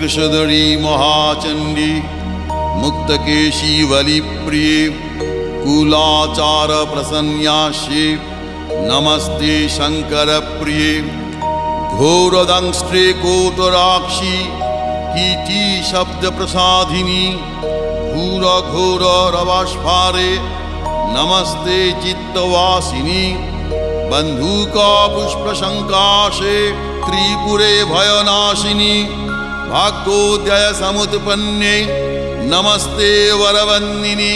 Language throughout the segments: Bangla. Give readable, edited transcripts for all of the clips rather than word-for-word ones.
कृशधरी महाचंडी मुक्तकेशी वलिप्रिये कुलाचार प्रसन्यास्ये नमस्ते शंकर प्रिये घोरदंष्ट्रे कोतराक्षी कीटी शब्द प्रसादिनी घोर घोर रवास्फारे नमस्ते चित्तवासिनी बंधुका पुष्प शंकाशे त्रिपुरे भयनाशिनी भाग्योदय समुत्पन्ने नमस्ते वरवन्दिनी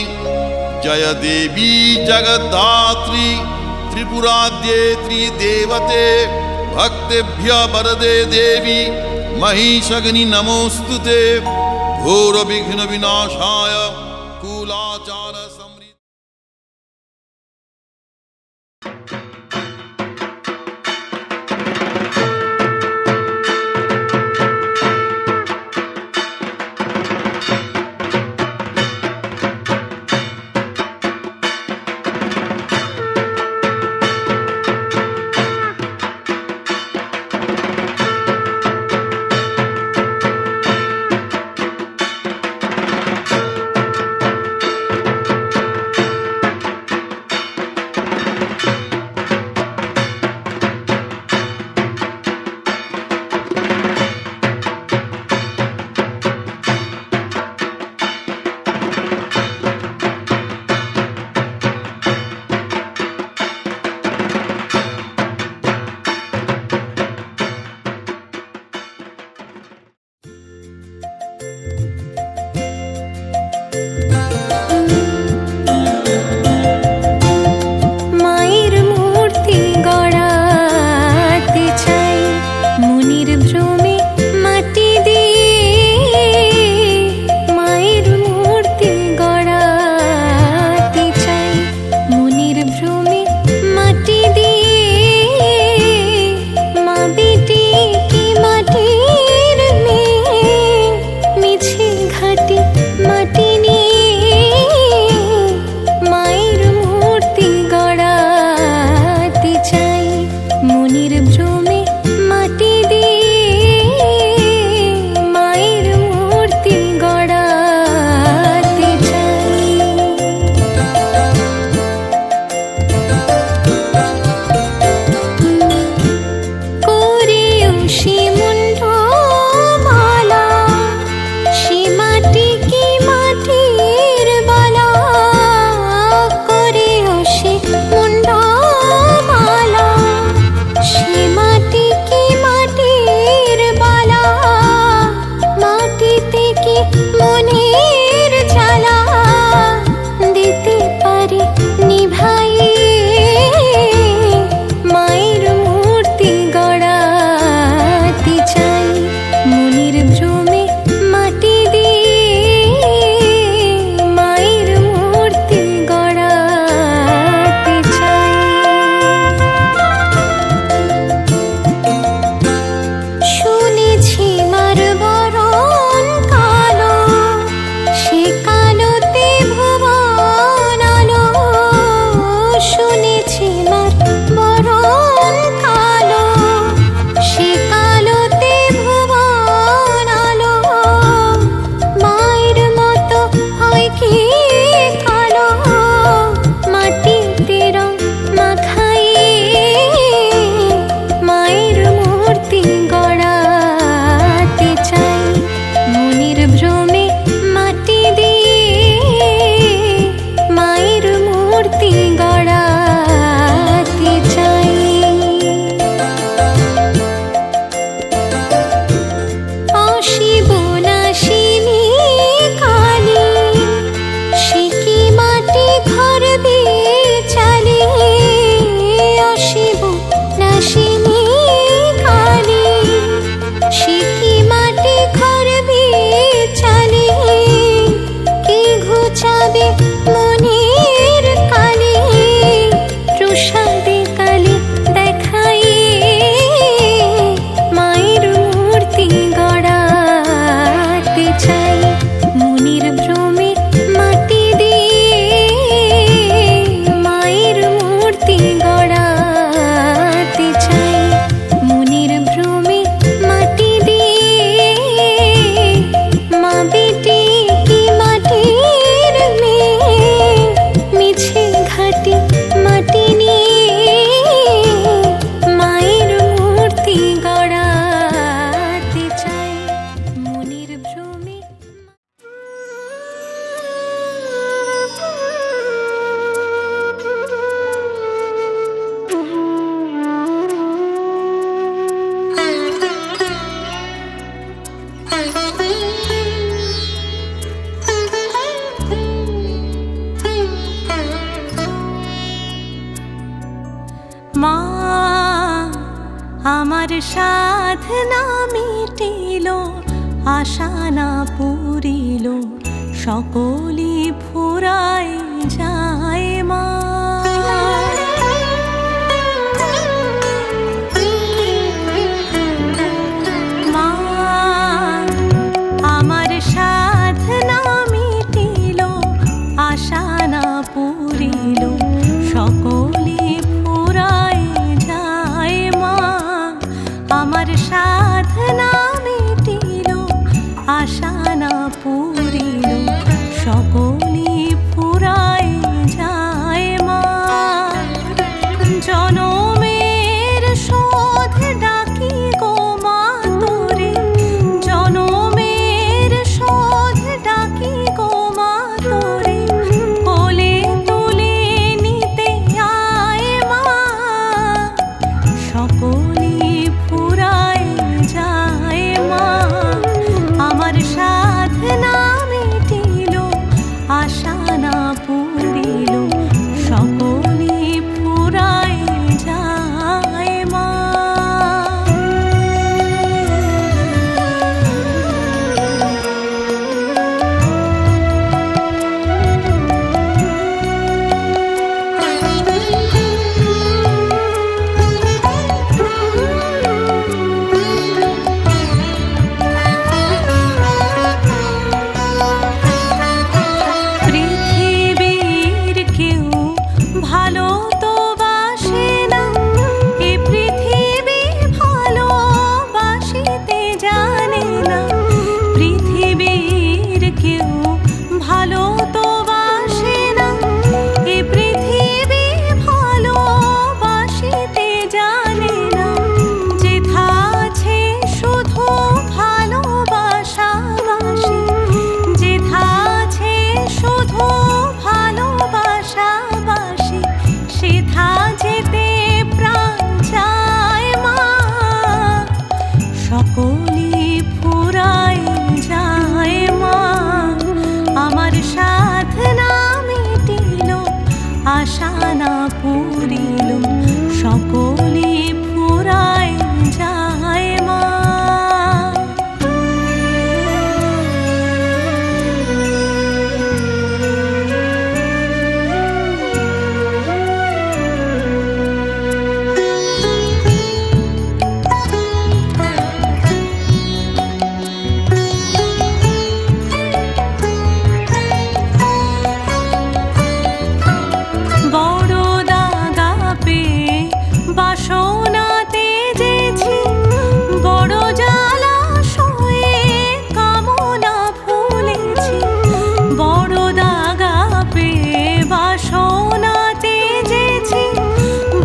जय देवी जगद्धात्री त्रिपुराद्ये त्रिदेवते भक्तेभ्य वरदे देवी महिषग्नि नमोस्तुते घोर विघ्न विनाशाय कुलाचार समृद्धि। আমার সাধনা মিটিল, আশা না পুরিল, সকলি ফুরায় যায় মা। মা আমার সাধনা মিটিল, আশা না পুরিল, সকলি ফুরায় যায় মা। আমার সাধনা মিটিল, আশা না পুরিল, সকলি ফুরায় যায় মা। জনমের শোধ ডাকি গো মা তোরে, জনমের শোধ ডাকি গো মা তোরে, কোলে তুলে নিতে আয় মা। সকলি ফুরায় যায় মা। আমার সাধনা মিটিল, আশা না পুরিল, সকলি ফুরায় যায় মা। পৃথিবীর কেউ ভালো তো বাসে না, এ পৃথিবী ভালোবাসিতে জানে না। পৃথিবীর কেউ ভালো তো বাসে না, এ পৃথিবী ভালোবাসিতে জানে না। যেথা আছে শুধু ভালোবাসাবাসি, যেথা আছে শুধু ভালোবাসাবাসি, সেথা যেতে প্রাণ চায় মা। সকলি ফুরায় যায় মা। আমার সাধনা মিটিল, আশা না পুরিল, সকলি ফুরায় যায় মা। বড় দাগা পেয়ে বাসনাতে যেছি, বড় জ্বালাশয়ে কামনা ভুলেছি। বড় দাগা পেয়ে বাসনাতে যেছি,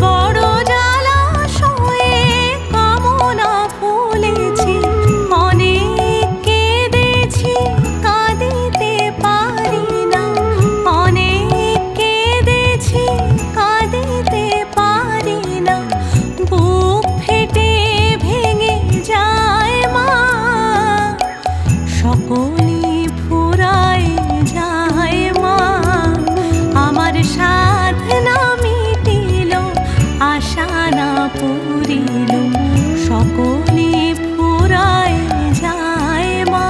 বড় জ্বালাশয়ে কামনা ভুলেছি। অনেক কেঁদেছি, কাঁদিতে পারি না, অনেক কেঁদেছি, কাঁদিতে পারি না। বুক ফেটে ভেঙে যায় মা। সকলি ফুরায় যায় মা। আমার সাধনা মিটিল, আশা না পুরিল, সকলি ফুরায় যায় মা।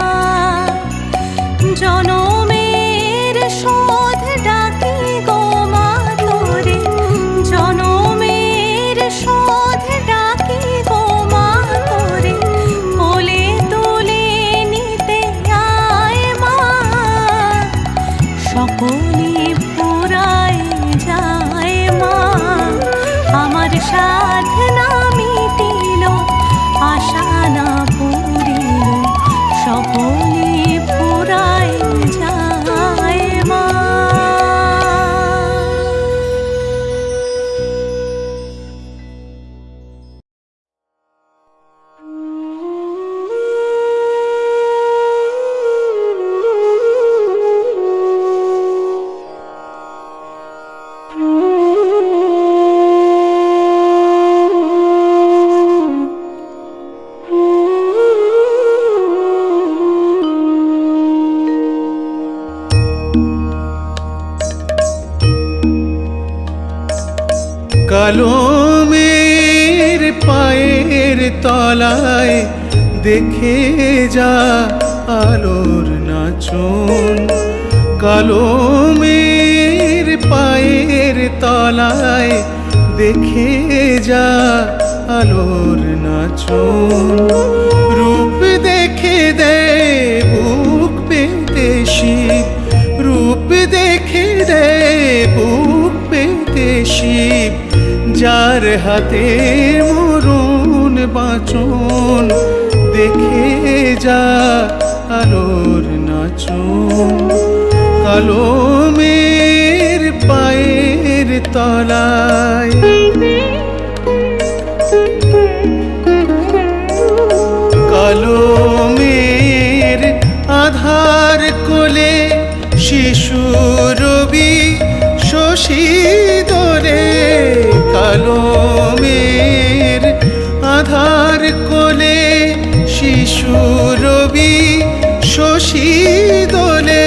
জনমের শোধ ডাকি গো মা তোরে, জনমের শোধ ডাকি গো মা তোরে, কোলে তুলে নিতে আয় মা। সকলি ফুরায় যায় মা। আমার সাধনা মিটিল, আশা না পুরিল, সকলি ফুরায় যায় মা। কালো মেয়ের পায়ের তলায় দেখে যা আলোর নাচন, কালো মেয়ের পায়ের তলায় দেখে যা আলোর নাচন। রূপ দেখে দে বুক পেতে শিব, রূপ দেখে দে বুক পেতে শিব, যার হাতে মরণ বাঁচন দেখে যা আলোর নাচন, কালো মেয়ের পায়ের তলায়। কালো মেয়ের আধার কোলে শিশু রবি শশী দোলে, কালো মেয়ের আধার কোলে শিশু রবি শশী দোলে।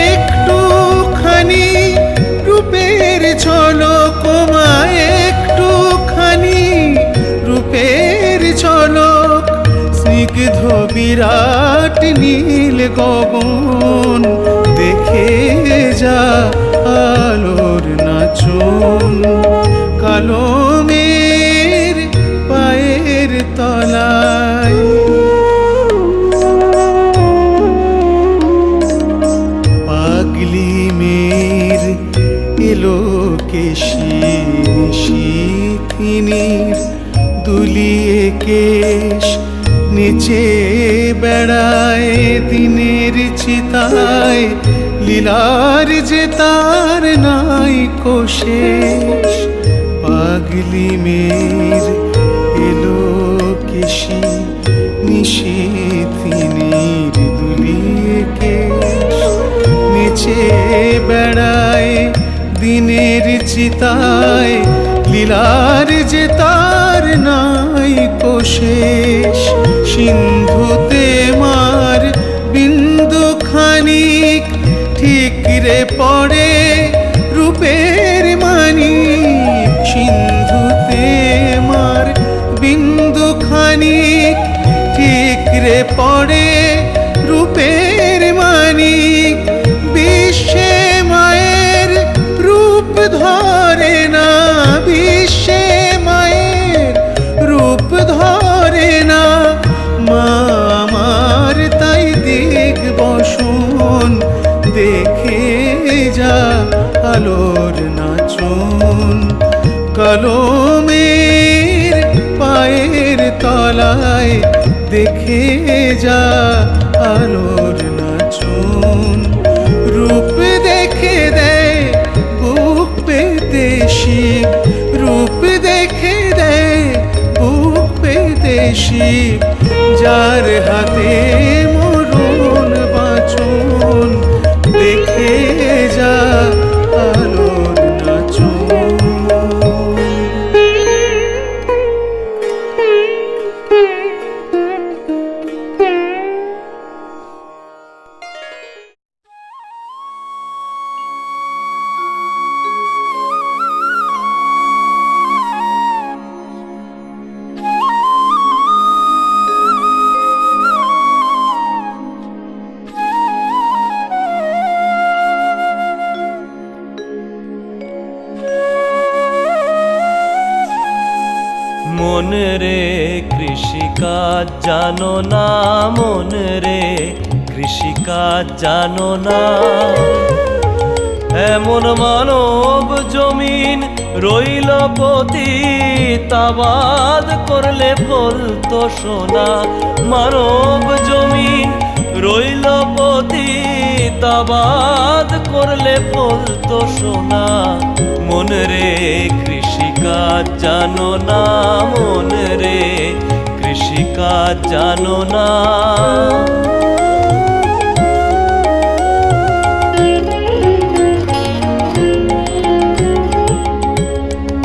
একটুখানি রূপের ঝলক মা, একটুখানি রূপের ঝলক, স্নিগ্ধ বিরাট নীল গগন দেখে যা আলোর নাচন, কালো মেয়ের পায়ের তলায়। পাগলি মেয়ের এলো কেশি নিশিথিনীর দুলিয়ে কেশ, নিচে বেড়ায় দিনের চিতায়, লীলার যে তার নাই কোশেষ। পাগলি মেয়ের এলো কেশি নিশিথিনীর দুলিয়ে কেশ, নিচে বেড়ায় দিনের চিতায়, লীলার যে তার নাই কোশেষ। সিন্ধুতে মার বিন্দু খানিক ঠিক রে পড়ে রূপের মানিক, সিন্ধুতে মার বিন্দু খানিক ঠিক রে পড়ে রূপের মানিক। বিশ্বে মায়ের রূপ ধরে না, বিশ্বে মায়ের রূপ ধরে না, মা আমার তাই দিক বসন দেখে যা আলোর নাচন, কালো মেয়ের পায়ের তলায় দেখে যা আলোর নাচন। রূপ দেখে দে বুক পেতে শিব, রূপ দেখে দে বুক পেতে শিব, যার হাতে মরণ বাঁচন দেখে যা আলোর নাচন। মন রে কৃষিকাজ জানো না, মন রে কৃষিকাজ জানো না, এমন মানব জমিন রইল পতিত, আবাদ করলে ফলতো সোনা। মানব জমিন রইল পতিত, আবাদ করলে ফলতো সোনা। মন রে কৃষিকাজ জানো না, মন রে কৃষিকাজ জানো না।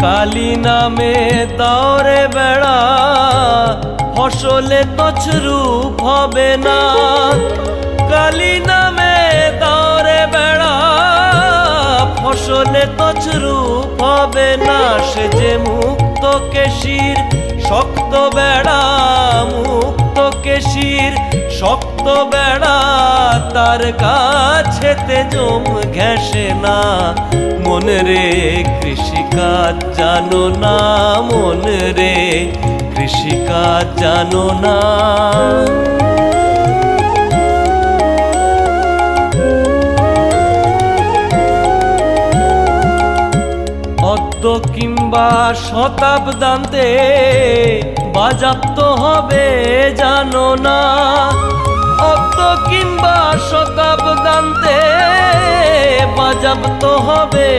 কালী নামে দাওরে বেড়া, ফসলে তছরূপ হবে না। কালী নামে দাওরে বেড়া, ফসলে তছরূপ হবে না। সে যে মুক্ত কেশির শক্ত বেড়া মুক্ত কেশির শক্ত বেড়া তার কাছেতে জম ঘেঁষে না মন রে কৃষিকাজ জানো না মন রে কৃষিকাজ জানো না অদ্য কিংবা শতাব্দান্তে বাজাপ্ত হবে জানো না অদ্য কিংবা শতাব্দান্তে বাজাপ্ত হবে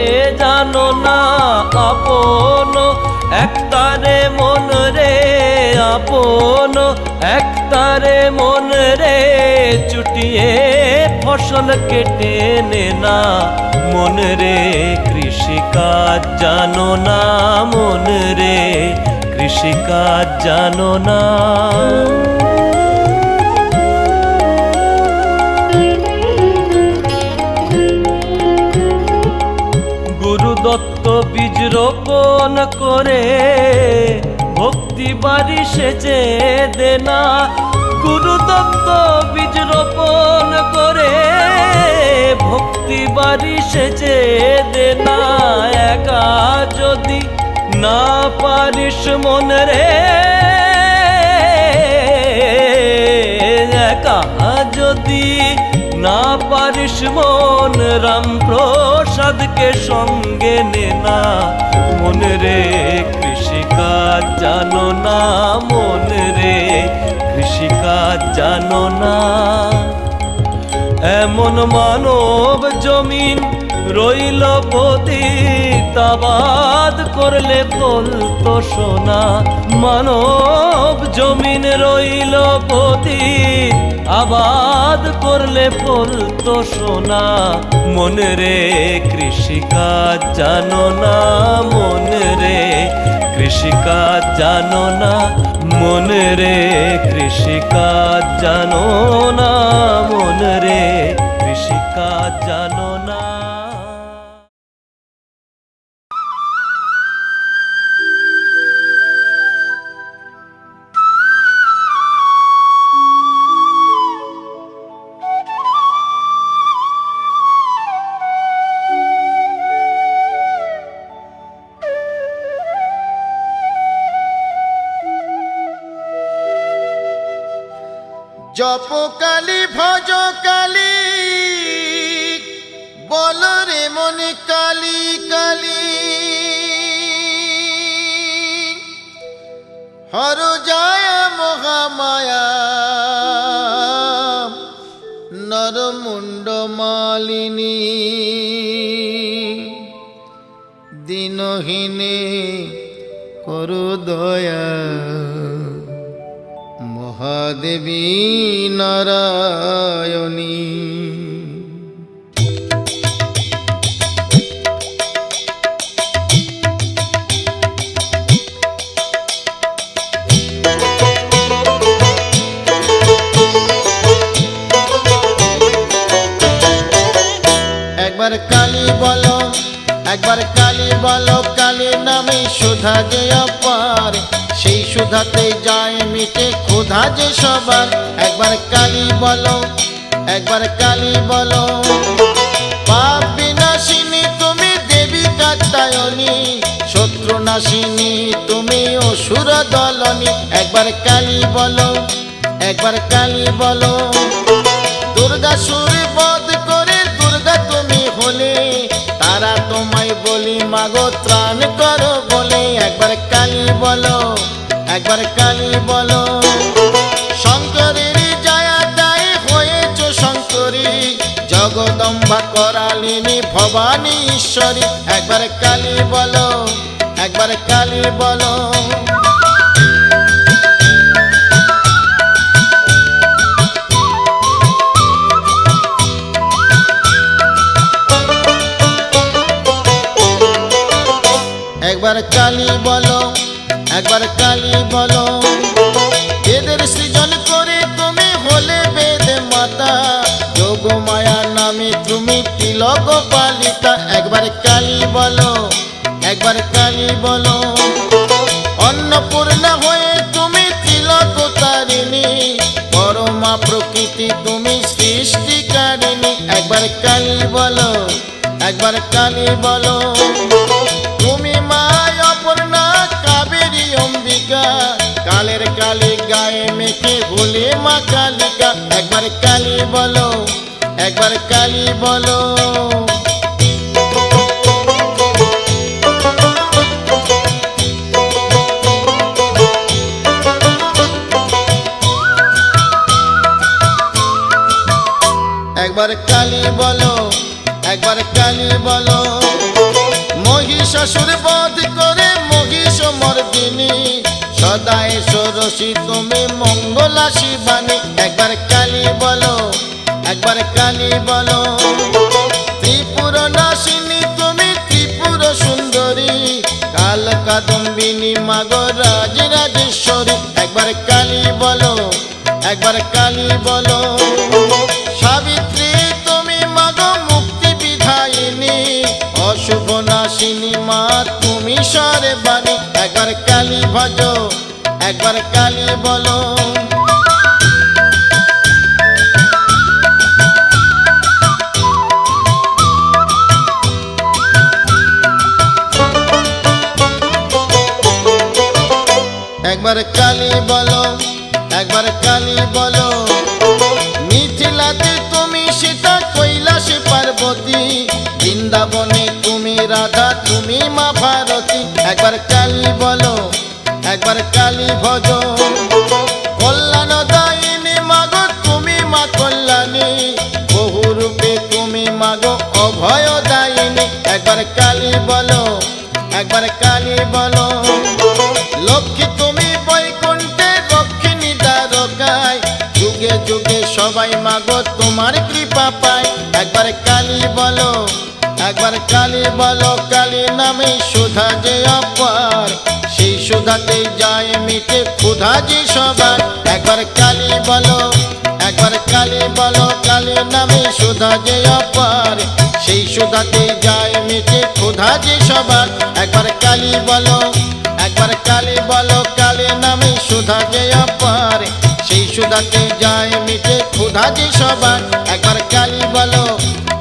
জানো না আপন একতারে মন রে আপন একতারে মন রে চুটিয়ে ফসল কেটে নে না মন রে কৃষিকাজ জানো না মন রে কৃষিকাজ জানো না গুরুদত্ত বীজ রোপণ করে ভক্তি বাড়ি সেচে দেনা গুরুদত্ত বীজ রোপণ করে ভক্তি বাড়ি সেচে দেনা একা যদি না পারিস মন রে একা যদি না পারিস মন রামপ্রসাদকে সঙ্গে নে না মন রে কৃষিকাজ জানো না মন রে কৃষিকাজ জানো না এমন মানব জমিন রইল পতিত আবাদ করলে ফলতো সোনা মানব জমিন রইল পতিত আবাদ করলে ফলতো সোনা মন রে কৃষিকাজ জানো না মন রে কৃষিকাজ জানো না মন রে কৃষিকাজ জানো না মন রে কৃষিকাজ জানো না জপ কালী ভজ কালী বল রে মনে কালী কালী হর যায় মহামায়া নরমুণ্ড মালিনী দিনহীনে করু দয়া মহাদেবী নারায়ণী একবার কালী বলো একবার কালী বলো কালী নামে সুধা যে অপার সেই সুধাতে যায় মিটে ক্ষুধা যে সবার একবার কালী বলো একবার কালী বলো পাপ বিনাশিনী তুমি দেবী কাত্যায়নী শত্রু নাশিনী তুমি অসুর দলনী একবার কালী বলো একবার কালী বলো দুর্গা সুর বধ করে দুর্গা তুমি হলে তারা তোমায় বলি মাগো ত্রাণ করো বলে একবার কালী বলো একবার কালী বলো শঙ্করের জয়া দায় হয়েছ শঙ্করী জগদম্বা করালিনী ভবানী ঈশ্বরী একবার কালী বলো একবার কালী বলো একবার কালী বলো একবার কালী বলো বেদের সৃজন করে তুমি হলে বেদ মাতা যোগ মায়া নামে তুমি তিলক পালিতা একবার কালী বলো একবার কালী বলো অন্নপূর্ণা হয়ে একবার কালী বলো, একবার কালী বলো। তুমি মা অপর্ণা কাবেরী অম্বিকা, কালের কালী গায়ে মেখে ভুলে মা কালিকা। একবার কালী বলো, একবার কালী বলো। একবার কালী বলো, একবার কালী বলো। মহিষাসুর বধ করে মহিষ মর্দিনী, সদাই ষোড়শী তুমি মঙ্গলা শিবানী। একবার কালী বলো, একবার কালী বলো। ত্রিপুর নাশিনী তুমি ত্রিপুর সুন্দরী, কাল কাদম্বিনী মাগো রাজ রাজেশ্বরী। একবার কালী বলো, একবার কালী বলো। সাবিত্রী তুমি মাগো মুক্তি বিধায়িনী, অশুভ নাশিনী মা তুমি সর্বাণী। একবার কালী ভজো, একবার কালী বলো। একবার কালী বলো, একবার কালী বলো। মিথিলাতে তুমি সীতা, কৈলাসে পার্বতী, বৃন্দাবনে তুমি রাধা, তুমি মা ভারতী। একবার কালী বলো, একবার কালী ভজো। কল্যাণ দায়িনী মাগো তুমি মা কল্যাণী, বহু রূপে তুমি মাগো অভয় দায়িনী। একবার কালী বলো, একবার কালী বলো। লক্ষ্মী তুমি বৈকুণ্ঠে রক্ষিণী দ্বারকায়, যুগে যুগে সবাই মাগো তোমার কৃপা পায়। একবার কালী বলো, একবার কালী বলো। কালী নামে সুধা যে অপার, সেই সুধাতে যায় মিটে ক্ষুধা যে সবার। একবার কালী বলো, একবার কালী বলো। কালী নামে সুধা যে অপার, সেই সুধাতে যায় মিটে ক্ষুধা যে সবার। একবার কালী বলো, একবার কালী বলো। কালী নামে সুধা যে অপার, সেই সুধাতে যায় মিটে ক্ষুধা যে সবার। একবার কালী বলো,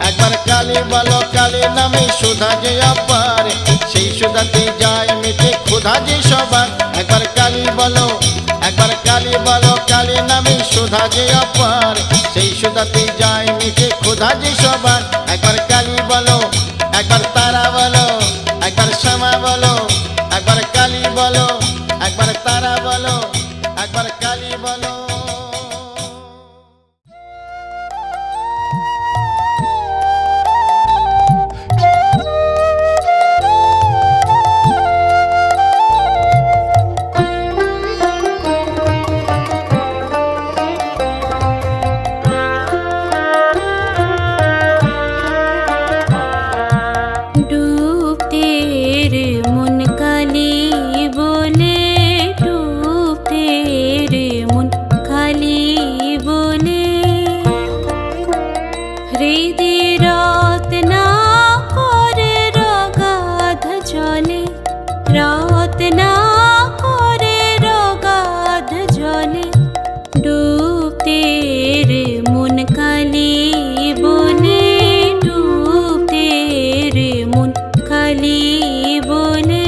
একবার কালী বলো। কালী নামে সুধা যে অপার, সেই সুধাতে যায় মিটে ক্ষুধা যে সবার। একবার কালী বলো, একবার কালী বলো। কালী নামে সুধা যে অপার, সেই সুধাতে যায় মিটে ক্ষুধা যে সবার। একবার কালী বলো, একবার তারা বলো, একবার শ্যামা বলো। একবার কালী বলো, একবার তারা বলো, একবার কালী বলো। ডুবতে রে মন কালী বলে, ডুবতে রে মন কালী বলে। হৃদি রাত না করে রগাধ জলে, রাত না করে রগাধ জলে। ডুবতে রে মন কালী বলে, ডুবতে রে মন কালী বলে।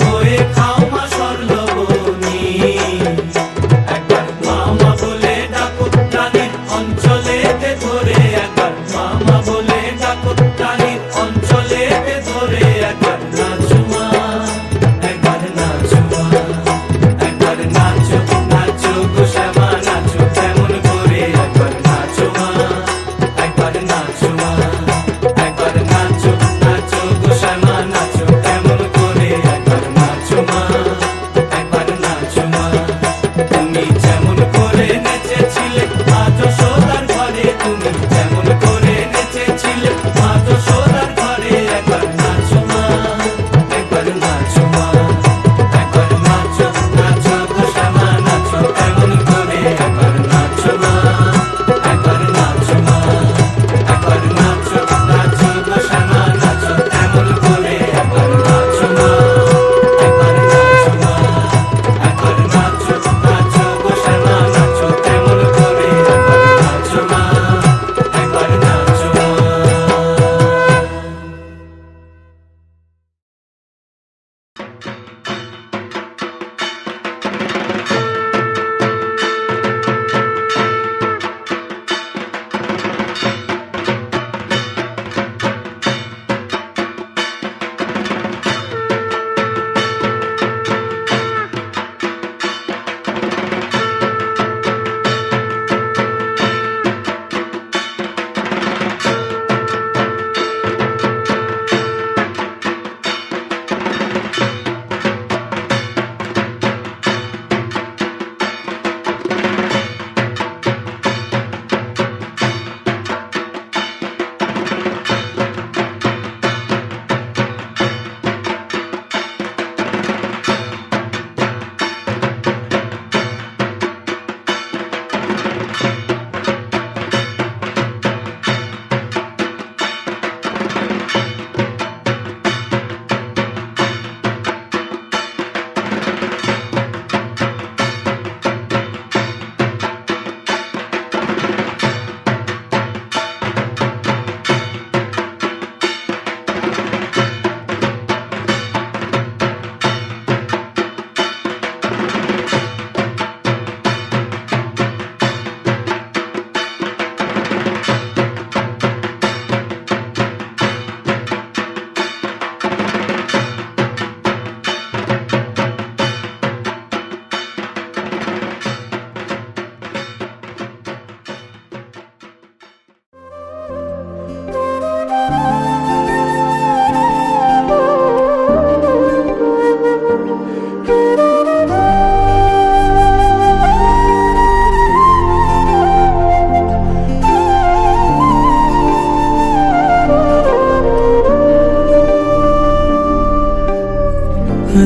হয়ে খাও মা স্বর্ণবনী। একবার মামা বলে ডাকো রানীর অঞ্চলেতে ধরে, একবার মামা বলে ডাকো রানীর অঞ্চলেতে ধরে। একবার নাচো মা, একবার নাচো মা, একবার নাচো নাচো গো শ্যামা নাচো কেমন করে। একবার নাচো মা, একবার নাচো মা, একবার নাচো নাচো গো শ্যামা নাচো কেমন করে। একবার নাচো মা, একবার নাচো মা, তুমি যেমন করে নেচেছিলে মা যশোদার ঘরে, তুমি যেমন করে নেচেছিলে মা যশোদার ঘরে। একবার নাচো মা, একবার নাচো মা, একবার নাচো নাচো গো শ্যামা নাচো কেমন করে। একবার নাচো মা, একবার নাচো মা, একবার নাচো নাচো গো শ্যামা নাচো কেমন করে। একবার নাচো মা, একবার নাচো মা, একবার নাচো নাচো গো শ্যামা নাচো কেমন করে। একবার নাচো মা, একবার নাচো মা।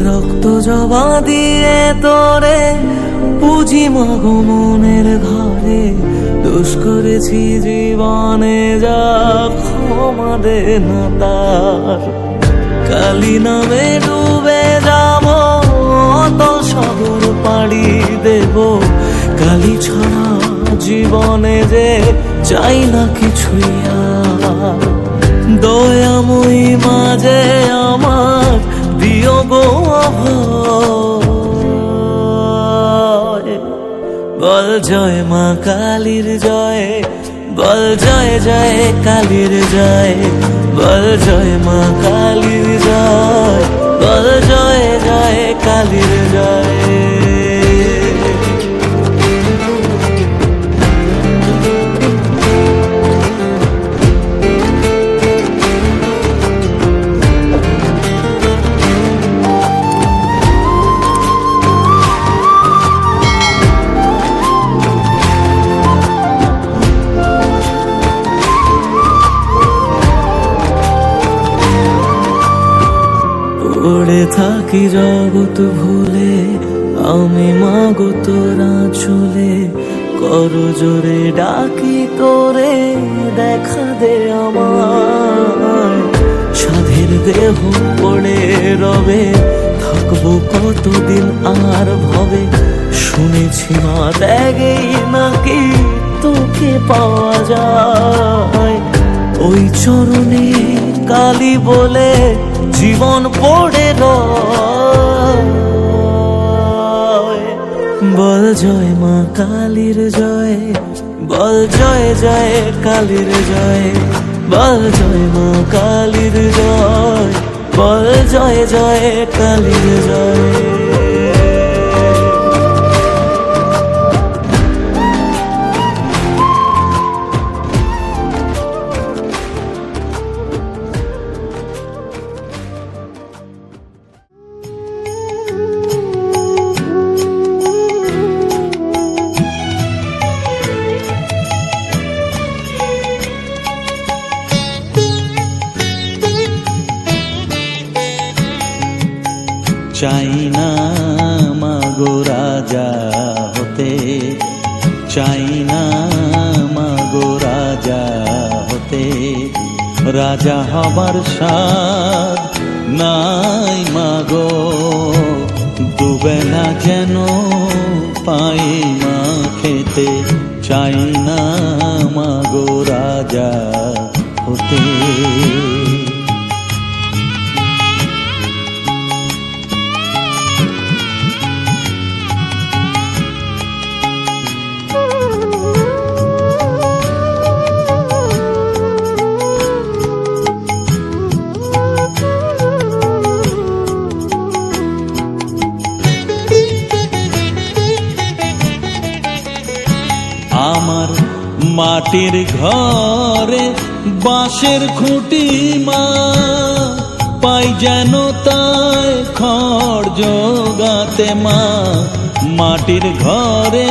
রক্ত জবা দিয়ে তোরে পুঁজি মাগো মনের ঘরে, দোষ করেছি জীবনে যা ক্ষমা দে না তার। কালী নামে ডুবে যাব অতল সাগর পাড়ি দেব, কালী ছাড়া জীবনে যে চাই না কিছুই আর। দয়াময়ী মাঝে আমার দিও গো অভয়, বল জয় মা কালীর জয়, বল জয় জয় কালীর জয়, বল জয় মা কালীর জয়, বল জয় জয় কালীর জয়। পড়ে থাকি জগৎ ভুলে আমি মাগো তোরা চলে, কর জোরে ডাকি তোরে দেখা দে আমায়। সাধের দেহ পড়ে রবে থাকবো কতদিন আর ভবে, শুনেছি মা ত্যাগেই নাকি তোকে পাওয়া যায়। ওই চরণে কালী বলে জীবন পড়ে বল জয় মা কালীর জয়, বল জয় জয় কালীর জয়, বল জয় মা কালীর জয়, বল জয় জয় কালীর জয়। চাই না মাগো রাজা হতে, চাই না মাগো রাজা হতে, রাজা হবার স্বাদ নাই মাগো, দুবেলা যেন পাই মা খেতে, চাই না মাগো রাজা হতে। আমার মাটির ঘরে বাঁশের খুঁটি মা, পাই যেন তাই খড় জোগাতে মা, মাটির ঘরে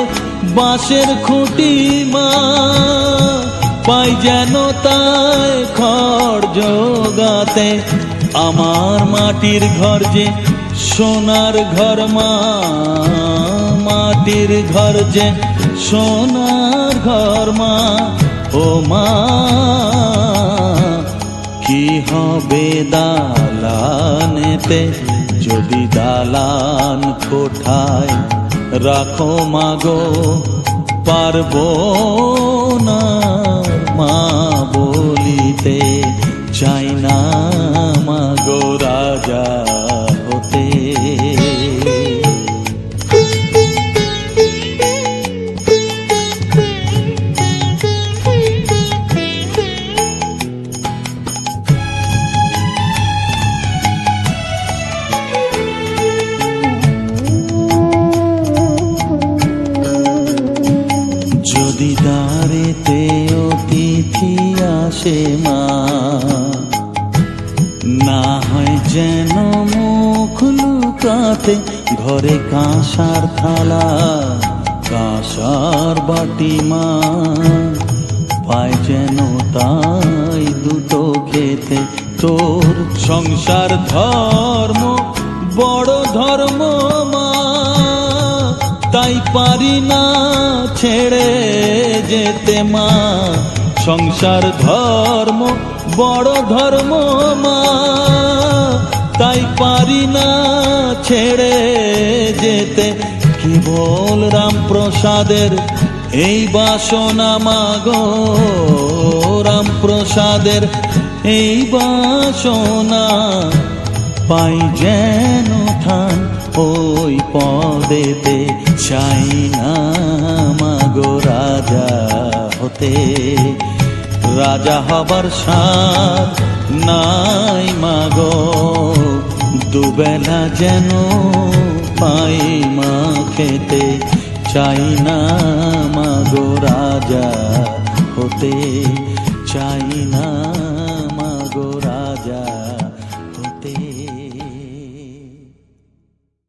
বাঁশের খুঁটি মা, পাই যেন তাই খড় জোগাতে। আমার মাটির ঘর যে সোনার ঘর মা, মাটির ঘর যে সোনার ঘর মা, ও মা কি হবে দালানেতে যদি দালান কোঠায় রাখো মাগো, পারবো না মা বলিতে, চাই না মাগো রাজা হতে। যদি দ্বারেতে অতিথি আসে মা, না হয় যেন মুখ লুকাতে, ঘরে কাঁসার থালা কাঁসার বাটি মা, পায় যেন তাই দুটো খেতে। তোর সংসার ধর্ম বড় ধর্ম মা, তাই পারি না ছেড়ে যেতে মা, সংসার ধর্ম বড় ধর্ম মা, তাই পারি না ছেড়ে যেতে। কেবল রামপ্রসাদের এই বাসনা মাগো, রামপ্রসাদের এই বাসনা, পাই যেন ঠান ওই পদেতে, চাই না মাগো রাজা হতে, রাজা হবার স্বাদ নাই মাগো, দুবেলা যেন পাই মা খেতে, চাই না মাগো রাজা হতে, চাই না।